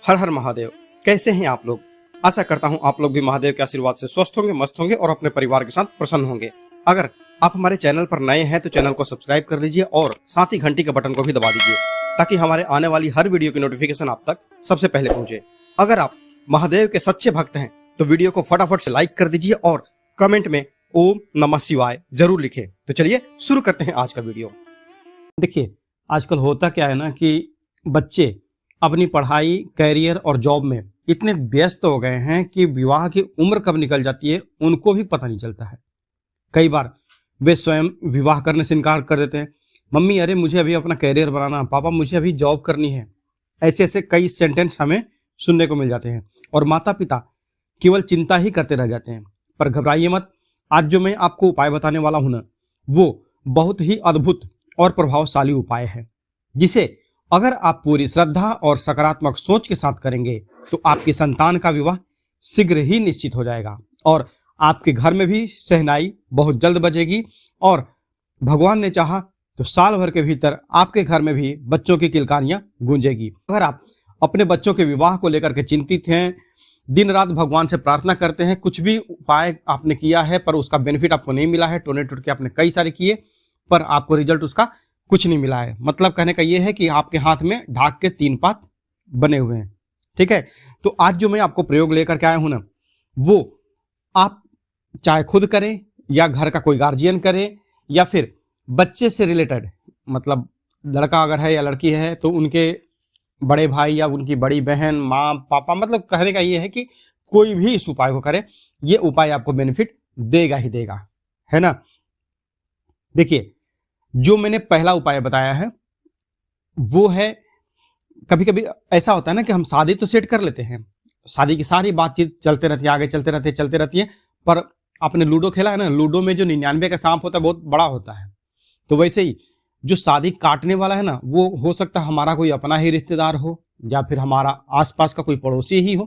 हर हर महादेव। कैसे हैं आप लोग? आशा करता हूं आप लोग भी महादेव के आशीर्वाद से स्वस्थ होंगे, मस्त होंगे और अपने परिवार के साथ प्रसन्न होंगे। अगर आप हमारे चैनल पर नए हैं तो चैनल को सब्सक्राइब कर लीजिए और साथ ही घंटी के बटन को भी दबा दीजिए ताकि हमारे आने वाली हर वीडियो की नोटिफिकेशन आप तक सबसे पहले पहुंचे। अगर आप महादेव के सच्चे भक्त हैं तो वीडियो को फटाफट से लाइक कर दीजिए और कमेंट में ओम नमः शिवाय जरूर लिखें। तो चलिए शुरू करते हैं आज का वीडियो। देखिए, आजकल होता क्या है ना कि बच्चे अपनी पढ़ाई, कैरियर और जॉब में इतने व्यस्त हो गए हैं कि विवाह की उम्र कब निकल जाती है उनको भी पता नहीं चलता है। कई बार वे स्वयं विवाह करने से इनकार कर देते हैं। मम्मी, अरे मुझे अभी अपना कैरियर बनाना, पापा मुझे अभी जॉब करनी है। ऐसे ऐसे कई सेंटेंस हमें सुनने को मिल जाते हैं और माता पिता केवल चिंता ही करते रह जाते हैं। पर घबराइए मत, आज जो मैं आपको उपाय बताने वाला हूं ना, वो बहुत ही अद्भुत और प्रभावशाली उपाय है, जिसे अगर आप पूरी श्रद्धा और सकारात्मक सोच के साथ करेंगे तो आपकी संतान का विवाह शीघ्र ही निश्चित हो जाएगा और आपके घर में भी शहनाई बहुत जल्द बजेगी और भगवान ने चाहा तो साल भर के भीतर आपके घर में भी बच्चों की किलकारियां गूंजेगी। अगर आप अपने बच्चों के विवाह को लेकर के चिंतित हैं, दिन रात भगवान से प्रार्थना करते हैं, कुछ भी उपाय आपने किया है पर उसका बेनिफिट आपको नहीं मिला है, टोने टूट के आपने कई सारे किए पर आपको रिजल्ट उसका कुछ नहीं मिला है, मतलब कहने का यह है कि आपके हाथ में ढाक के 3 पात बने हुए हैं। ठीक है, तो आज जो मैं आपको प्रयोग लेकर के आया हूं ना, वो आप चाहे खुद करें या घर का कोई गार्जियन करे या फिर बच्चे से रिलेटेड, मतलब लड़का अगर है या लड़की है तो उनके बड़े भाई या उनकी बड़ी बहन, माँ, पापा, मतलब कहने का ये है कि कोई भी इस उपाय को करे, ये उपाय आपको बेनिफिट देगा ही देगा, है ना। देखिए, जो मैंने पहला उपाय बताया है वो है, कभी कभी ऐसा होता है ना कि हम शादी तो सेट कर लेते हैं, शादी की सारी बातचीत चलते रहती है, आगे चलते रहती है, पर आपने लूडो खेला है ना, लूडो में जो 99 का सांप होता है बहुत बड़ा होता है। तो वैसे ही जो शादी काटने वाला है ना, वो हो सकता है हमारा कोई अपना ही रिश्तेदार हो या फिर हमारा आसपास का कोई पड़ोसी ही हो,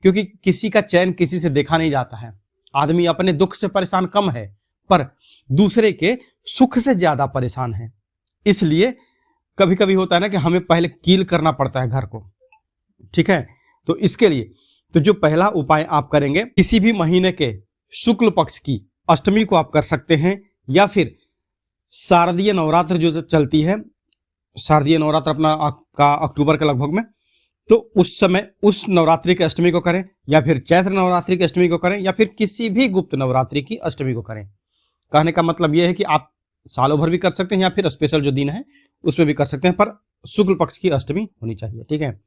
क्योंकि किसी का चैन किसी से देखा नहीं जाता है। आदमी अपने दुख से परेशान कम है पर दूसरे के सुख से ज्यादा परेशान है। इसलिए कभी कभी होता है ना कि हमें पहले कील करना पड़ता है घर को। ठीक है, तो इसके लिए तो जो पहला उपाय आप करेंगे, किसी भी महीने के शुक्ल पक्ष की अष्टमी को आप कर सकते हैं या फिर शारदीय नवरात्र जो चलती है, शारदीय नवरात्र अपना आपका अक्टूबर के लगभग में, तो उस समय उस नवरात्रि की अष्टमी को करें या फिर चैत्र नवरात्रि की अष्टमी को करें या फिर किसी भी गुप्त नवरात्रि की अष्टमी को करें। कहने का मतलब यह है कि आप सालों भर भी कर सकते हैं या फिर स्पेशल जो दिन है उसमें भी कर सकते हैं, पर शुक्ल पक्ष की अष्टमी होनी चाहिए। ठीक है,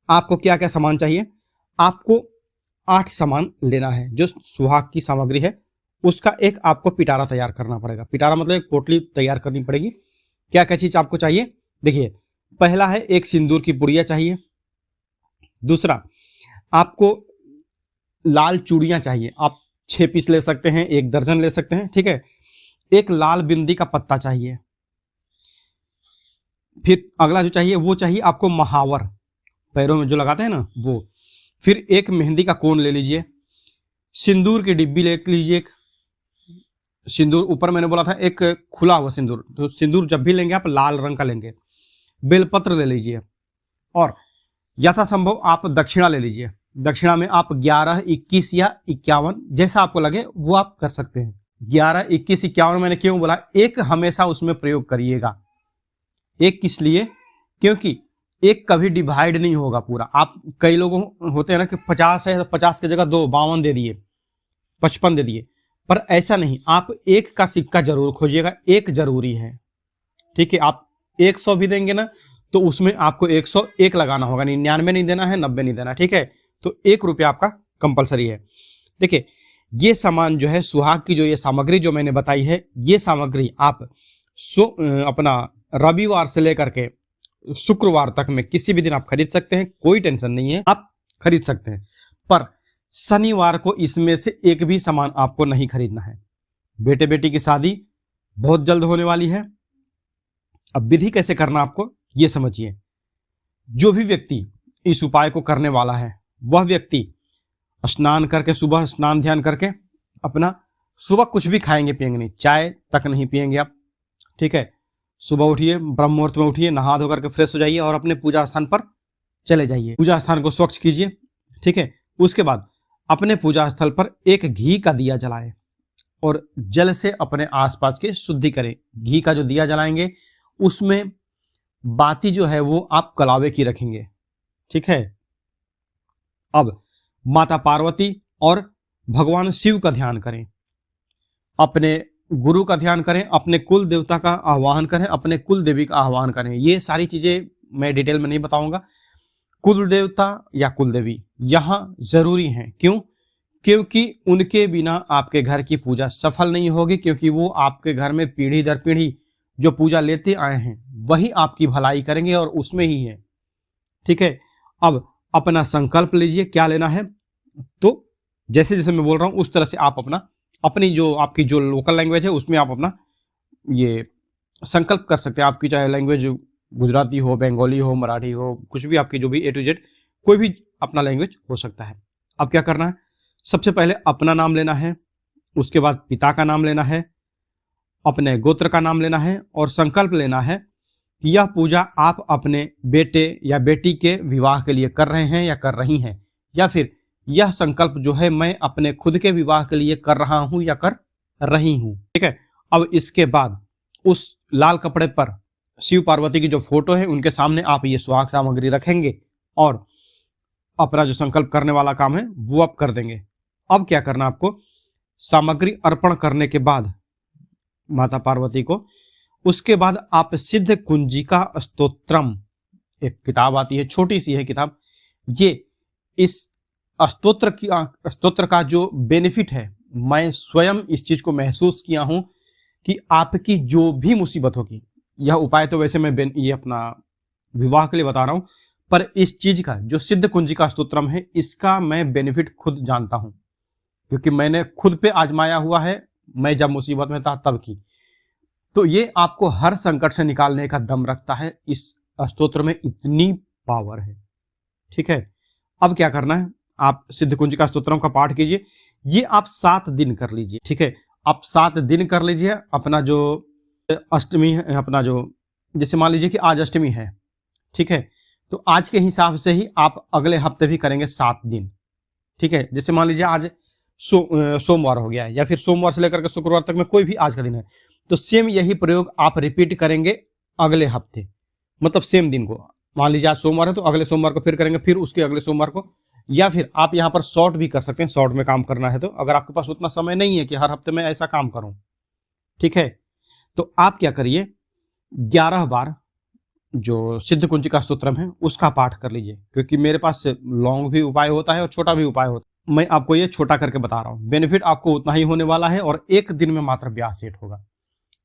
आपको क्या क्या सामान चाहिए? आपको 8 सामान लेना है। जो सुहाग की सामग्री है उसका एक आपको पिटारा तैयार करना पड़ेगा। पिटारा मतलब एक पोटली तैयार करनी पड़ेगी। क्या क्या चीज आपको चाहिए? देखिए, पहला है एक सिंदूर की पुड़िया चाहिए। दूसरा, आपको लाल चूड़ियां चाहिए, आप 6 पीस ले सकते हैं, 1 दर्जन ले सकते हैं। ठीक है, एक लाल बिंदी का पत्ता चाहिए। फिर अगला जो चाहिए वो चाहिए आपको महावर, पैरों में जो लगाते हैं ना वो। फिर एक मेहंदी का कोन ले लीजिए। सिंदूर की डिब्बी ले लीजिए एक। सिंदूर ऊपर मैंने बोला था एक खुला हुआ सिंदूर, तो सिंदूर जब भी लेंगे आप लाल रंग का लेंगे। बेलपत्र ले लीजिए और यथासंभव आप दक्षिणा ले लीजिए। दक्षिणा में आप 11, 21 या 51 जैसा आपको लगे वो आप कर सकते हैं। 11, 21, 51 मैंने क्यों बोला? एक हमेशा उसमें प्रयोग करिएगा। एक किस लिए? क्योंकि एक कभी डिवाइड नहीं होगा पूरा। आप कई लोग होते हैं ना कि 50 है तो 50 की जगह 2, 52 दे दिए, 55 दे दिए, पर ऐसा नहीं। आप एक का सिक्का जरूर खोजिएगा, एक जरूरी है। ठीक है, आप 100 भी देंगे ना तो उसमें आपको 101 लगाना होगा, 99 नहीं देना है, 90 नहीं देना। ठीक है, तो 1 रुपया आपका कंपलसरी है। देखिए, ये सामान जो है सुहाग की, जो ये सामग्री जो मैंने बताई है, ये सामग्री आप अपना रविवार से लेकर के शुक्रवार तक में किसी भी दिन आप खरीद सकते हैं, कोई टेंशन नहीं है, आप खरीद सकते हैं। पर शनिवार को इसमें से एक भी सामान आपको नहीं खरीदना है। बेटे बेटी की शादी बहुत जल्द होने वाली है। अब विधि कैसे करना आपको ये समझिए। जो भी व्यक्ति इस उपाय को करने वाला है वह व्यक्ति स्नान करके, सुबह स्नान ध्यान करके, अपना सुबह कुछ भी खाएंगे पिएंगे नहीं, चाय तक नहीं पिएंगे आप। ठीक है, सुबह उठिए, ब्रह्म मुहूर्त में उठिए, नहा धो करके फ्रेश हो जाइए और अपने पूजा स्थान पर चले जाइए, पूजा स्थान को स्वच्छ कीजिए। ठीक है, उसके बाद अपने पूजा स्थल पर एक घी का दिया जलाएं और जल से अपने आसपास की शुद्धि करें। घी का जो दिया जलाएंगे उसमें बाती जो है वो आप कलावे की रखेंगे। ठीक है, अब माता पार्वती और भगवान शिव का ध्यान करें, अपने गुरु का ध्यान करें, अपने कुल देवता का आह्वान करें, अपने कुल देवी का आह्वान करें। ये सारी चीजें मैं डिटेल में नहीं बताऊंगा। कुल देवता या कुल देवी यहाँ जरूरी हैं। क्यों? क्योंकि उनके बिना आपके घर की पूजा सफल नहीं होगी, क्योंकि वो आपके घर में पीढ़ी दर पीढ़ी जो पूजा लेते आए हैं वही आपकी भलाई करेंगे और उसमें ही है। ठीक है, अब अपना संकल्प लीजिए, क्या लेना है। तो जैसे जैसे मैं बोल रहा हूं उस तरह से आप अपनी जो आपकी जो लोकल लैंग्वेज है उसमें आप अपना ये संकल्प कर सकते हैं। आपकी चाहे लैंग्वेज गुजराती हो, बंगाली हो, मराठी हो, कुछ भी आपकी जो भी A to Z कोई भी अपना लैंग्वेज हो सकता है। अब क्या करना है, सबसे पहले अपना नाम लेना है, उसके बाद पिता का नाम लेना है, अपने गोत्र का नाम लेना है और संकल्प लेना है कि यह पूजा आप अपने बेटे या बेटी के विवाह के लिए कर रहे हैं या कर रही हैं, या फिर यह संकल्प जो है मैं अपने खुद के विवाह के लिए कर रहा हूं या कर रही हूं। ठीक है, अब इसके बाद उस लाल कपड़े पर शिव पार्वती की जो फोटो है उनके सामने आप ये सुहाग सामग्री रखेंगे और अपना जो संकल्प करने वाला काम है वो आप कर देंगे। अब क्या करना, आपको सामग्री अर्पण करने के बाद माता पार्वती को, उसके बाद आप सिद्ध कुंजिका स्तोत्रम, एक किताब आती है, छोटी सी है किताब, ये इस स्तोत्र का जो बेनिफिट है मैं स्वयं इस चीज को महसूस किया हूं कि आपकी जो भी मुसीबत होगी, यह उपाय तो वैसे मैं ये अपना विवाह के लिए बता रहा हूं, पर इस चीज का जो सिद्ध कुंजिका स्तोत्रम है इसका मैं बेनिफिट खुद जानता हूं, क्योंकि मैंने खुद पे आजमाया हुआ है। मैं जब मुसीबत में था तब की, तो ये आपको हर संकट से निकालने का दम रखता है। इस स्तोत्र में इतनी पावर है। ठीक है, अब क्या करना है, आप सिद्ध कुंजिका स्तोत्रम का पाठ कीजिए। ये आप 7 दिन कर लीजिए। ठीक है, आप 7 दिन कर लीजिए। अपना जो अष्टमी है, अपना जो जैसे मान लीजिए कि आज अष्टमी है, ठीक है, तो आज के हिसाब से ही आप अगले हफ्ते भी करेंगे 7 दिन। ठीक है, जैसे मान लीजिए आज सोमवार हो गया है या फिर सोमवार से लेकर के शुक्रवार तक में कोई भी आज का दिन है, तो सेम यही प्रयोग आप रिपीट करेंगे अगले हफ्ते, मतलब सेम दिन को। मान लीजिए आज सोमवार है तो अगले सोमवार को फिर करेंगे, फिर उसके अगले सोमवार को, या फिर आप यहाँ पर शॉर्ट भी कर सकते हैं। शॉर्ट में काम करना है तो, अगर आपके पास उतना समय नहीं है कि हर हफ्ते में ऐसा काम करूं, ठीक है, तो आप क्या करिए, 11 बार जो सिद्ध कुंजिका स्तोत्रम है उसका पाठ कर लीजिए। क्योंकि मेरे पास लॉन्ग भी उपाय होता है और छोटा भी उपाय होता है, मैं आपको ये छोटा करके बता रहा हूं। बेनिफिट आपको उतना ही होने वाला है और एक दिन में मात्र ब्याह सेट होगा।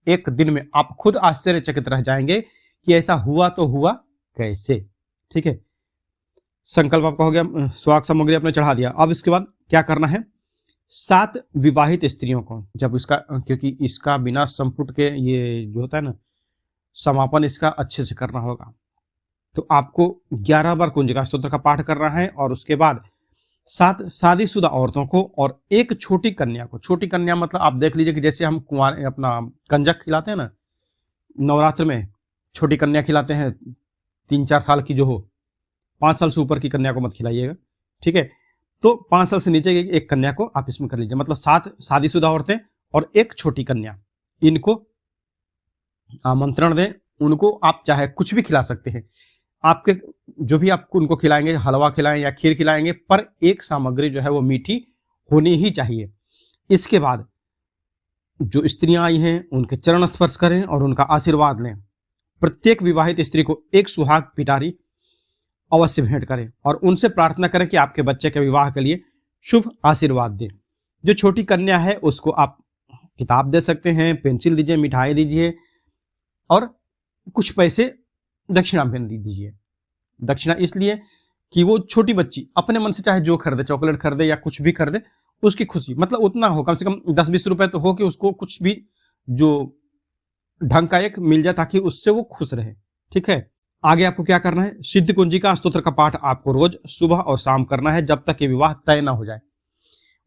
एक दिन में आप खुद आश्चर्यचकित रह जाएंगे कि ऐसा हुआ तो हुआ कैसे। ठीक है, संकल्प आपका हो गया, सुहाग सामग्री आपने चढ़ा दिया। अब इसके बाद क्या करना है, 7 विवाहित स्त्रियों को, जब इसका, क्योंकि इसका बिना संपुट के ये जो होता है ना समापन इसका अच्छे से करना होगा, तो आपको 11 बार कुंजिका स्तोत्र का पाठ करना है और उसके बाद 7 शादीशुदा औरतों को और एक छोटी कन्या को। छोटी कन्या मतलब आप देख लीजिए कि जैसे हम कुंवारे अपना कंजक खिलाते हैं ना नवरात्र में, छोटी कन्या खिलाते हैं 3-4 साल की जो हो, 5 साल से ऊपर की कन्या को मत खिलाइएगा। ठीक है, तो 5 साल से नीचे की एक कन्या को आप इसमें कर लीजिए, मतलब 7 शादीशुदा औरतें और एक छोटी कन्या, इनको आमंत्रण दें। उनको आप चाहे कुछ भी खिला सकते हैं, आपके जो भी आप उनको खिलाएंगे, हलवा खिलाएं या खीर खिलाएंगे, पर एक सामग्री जो है वो मीठी होनी ही चाहिए। इसके बाद जो स्त्रियां आई हैं उनके चरण स्पर्श करें और उनका आशीर्वाद लें। प्रत्येक विवाहित स्त्री को एक सुहाग पिटारी अवश्य भेंट करें और उनसे प्रार्थना करें कि आपके बच्चे के विवाह के लिए शुभ आशीर्वाद दें। जो छोटी कन्या है उसको आप किताब दे सकते हैं, पेंसिल दीजिए, मिठाई दीजिए और कुछ पैसे दक्षिणा में दीजिए। दक्षिणा इसलिए कि वो छोटी बच्ची अपने मन से चाहे जो खरीदे, चॉकलेट खरीदे या कुछ भी खरीदे, उसकी खुशी मतलब उतना हो, कम से कम 10-20 रुपए तो हो कि उसको कुछ भी जो ढंग का एक मिल जाए ताकि उससे वो खुश रहे। ठीक है, आगे आपको क्या करना है, सिद्ध कुंजिका स्तोत्र का पाठ आपको रोज सुबह और शाम करना है जब तक ये विवाह तय ना हो जाए।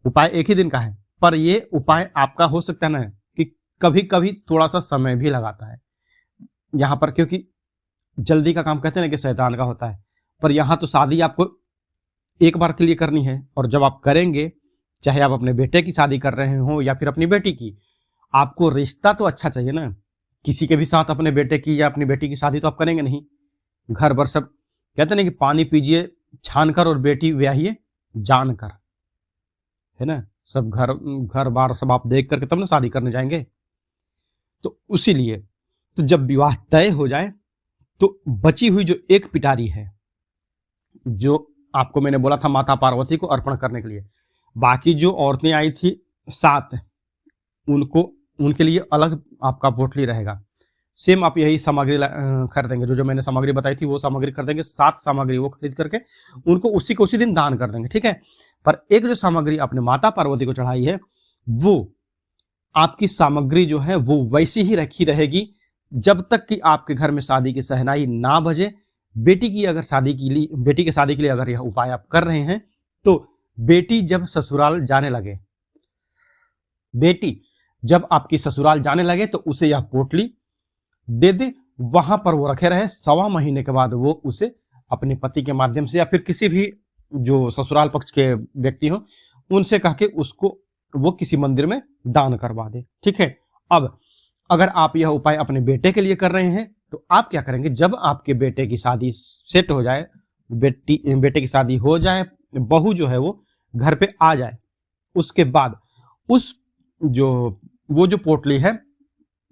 उपाय एक ही दिन का है, पर ये उपाय आपका हो सकता है ना कि कभी कभी थोड़ा सा समय भी लगाता है यहाँ पर, क्योंकि जल्दी का काम कहते हैं ना कि शैतान का होता है। पर यहाँ तो शादी आपको एक बार के लिए करनी है, और जब आप करेंगे, चाहे आप अपने बेटे की शादी कर रहे हो या फिर अपनी बेटी की, आपको रिश्ता तो अच्छा चाहिए ना। किसी के भी साथ अपने बेटे की या अपनी बेटी की शादी तो आप करेंगे नहीं। घर भर सब कहते ना कि पानी पीजिए छान कर और बेटी ब्याहिए जान कर, है ना। सब घर बार सब आप देख करके तब ना शादी करने जाएंगे। तो उसीलिए तो जब विवाह तय हो जाए तो बची हुई जो एक पिटारी है, जो आपको मैंने बोला था माता पार्वती को अर्पण करने के लिए, बाकी जो औरतें आई थी 7, उनको उनके लिए अलग आपका पोटली रहेगा। सेम आप यही सामग्री खरीदेंगे, जो मैंने सामग्री बताई थी वो सामग्री खरीदेंगे, 7 सामग्री वो खरीद करके उनको उसी को उसी दिन दान कर देंगे, ठीक है। पर एक जो सामग्री आपने माता पार्वती को चढ़ाई है, वो आपकी सामग्री जो है वो वैसी ही रखी रहेगी जब तक कि आपके घर में शादी की शहनाई ना बजे। बेटी की शादी के लिए अगर यह उपाय आप कर रहे हैं, तो बेटी जब ससुराल जाने लगे, बेटी जब आपकी ससुराल जाने लगे तो उसे यह पोटली दे दे, वहां पर वो रखे रहे। 1.25 महीने के बाद वो उसे अपने पति के माध्यम से या फिर किसी भी जो ससुराल पक्ष के व्यक्ति हो उनसे कह के उसको वो किसी मंदिर में दान करवा दे, ठीक है। अब अगर आप यह उपाय अपने बेटे के लिए कर रहे हैं तो आप क्या करेंगे, जब आपके बेटे की शादी सेट हो जाए, बेटे की शादी हो जाए, बहू जो है वो घर पे आ जाए, उसके बाद वो जो पोटली है,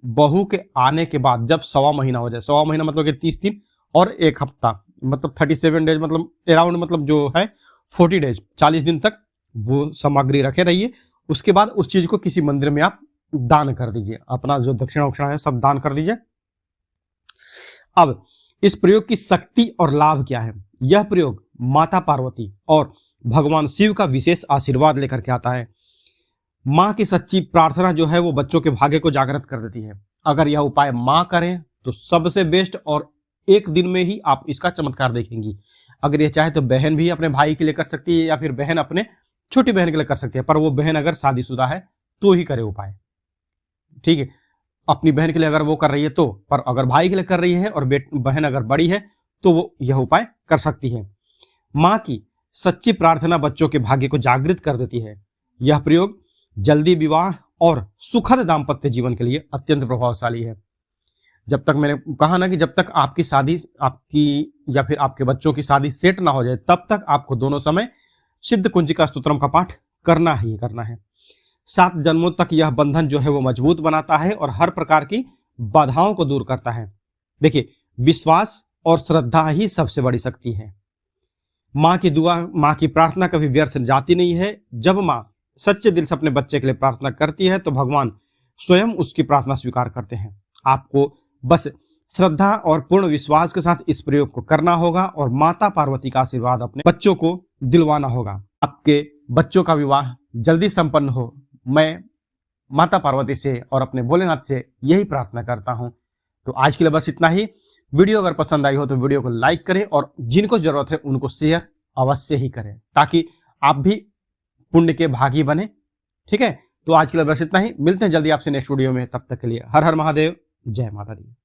बहू के आने के बाद जब 1.25 महीना हो जाए, 1.25 महीना मतलब कि 30 दिन और 1 हफ्ता, मतलब 37 डेज, मतलब अराउंड, मतलब जो है 40 डेज, 40 दिन तक वो सामग्री रखे रहिए। उसके बाद उस चीज को किसी मंदिर में आप दान कर दीजिए, अपना जो दक्षिणा उक्षणा है सब दान कर दीजिए। अब इस प्रयोग की शक्ति और लाभ क्या है? यह प्रयोग माता पार्वती और भगवान शिव का विशेष आशीर्वाद लेकर के आता है। माँ की सच्ची प्रार्थना जो है वो बच्चों के भाग्य को जागृत कर देती है। अगर यह उपाय माँ करें तो सबसे बेस्ट, और 1 दिन में ही आप इसका चमत्कार देखेंगी। अगर ये चाहे तो बहन भी अपने भाई के लिए कर सकती है, या फिर बहन अपने छोटी बहन के लिए कर सकती है, पर वो बहन अगर शादीशुदा है तो ही करे उपाय, ठीक है। अपनी बहन के लिए अगर वो कर रही है तो, पर अगर भाई के लिए कर रही है और बहन अगर बड़ी है तो वो यह उपाय कर सकती है। माँ की सच्ची प्रार्थना बच्चों के भाग्य को जागृत कर देती है। यह प्रयोग जल्दी विवाह और सुखद दाम्पत्य जीवन के लिए अत्यंत प्रभावशाली है। जब तक मैंने कहा ना कि जब तक आपकी शादी, आपकी या फिर आपके बच्चों की शादी सेट ना हो जाए, तब तक आपको दोनों समय सिद्ध कुंजिका स्तोत्रम का पाठ करना ही करना है। 7 जन्मों तक यह बंधन जो है वो मजबूत बनाता है और हर प्रकार की बाधाओं को दूर करता है। देखिए, विश्वास और श्रद्धा ही सबसे बड़ी शक्ति है। माँ की दुआ, माँ की प्रार्थना कभी व्यर्थ जाती नहीं है। जब माँ सच्चे दिल से अपने बच्चे के लिए प्रार्थना करती है तो भगवान स्वयं उसकी प्रार्थना स्वीकार करते हैं। आपको बस श्रद्धा और पूर्ण विश्वास के साथ इस प्रयोग को करना होगा और माता पार्वती का आशीर्वाद अपने बच्चों को दिलवाना होगा। आपके बच्चों का विवाह जल्दी संपन्न हो, मैं माता पार्वती से और अपने भोलेनाथ से यही प्रार्थना करता हूं। तो आज के लिए बस इतना ही। वीडियो अगर पसंद आई हो तो वीडियो को लाइक करें और जिनको जरूरत है उनको शेयर अवश्य ही करें, ताकि आप भी पुण्य के भागी बने, ठीक है। तो आज के लिए बस इतना ही। मिलते हैं जल्दी आपसे नेक्स्ट वीडियो में, तब तक के लिए हर हर महादेव, जय माता दी।